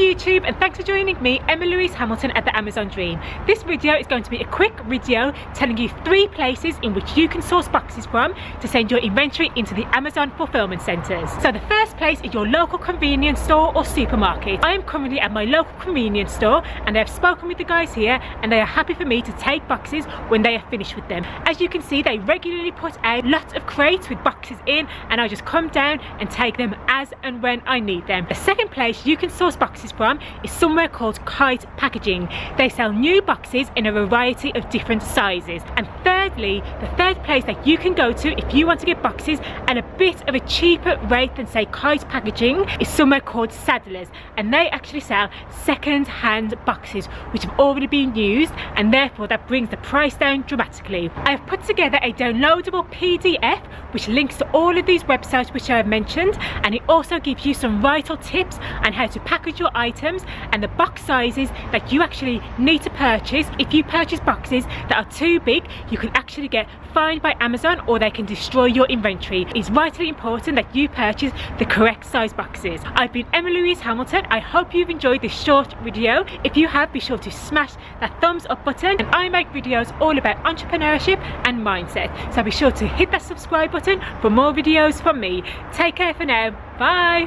YouTube, and thanks for joining me, Emma Louise Hamilton at the Amazon Dream. This video is going to be a quick video telling you 3 places in which you can source boxes from to send your inventory into the Amazon fulfillment centres. So the first place is your local convenience store or supermarket. I am currently at my local convenience store and I have spoken with the guys here and they are happy for me to take boxes when they are finished with them. As you can see, they regularly put out lots of crates with boxes in and I just come down and take them as and when I need them. The second place you can source boxes from is somewhere called Kite Packaging. They sell new boxes in a variety of different sizes. And thirdly, the third place that you can go to if you want to get boxes at a bit of a cheaper rate than say Kite Packaging is somewhere called Saddlers, and they actually sell second-hand boxes which have already been used, and therefore that brings the price down dramatically. I have put together a downloadable PDF which links to all of these websites which I have mentioned, and it also gives you some vital tips on how to package your items and the box sizes that you actually need to purchase. If you purchase boxes that are too big, you can actually get fined by Amazon or they can destroy your inventory. It's vitally important that you purchase the correct size boxes. I've been Emma Louise Hamilton. I hope you've enjoyed this short video. If you have, be sure to smash that thumbs up button, and I make videos all about entrepreneurship and mindset, so be sure to hit that subscribe button for more videos from me. Take care for now. Bye.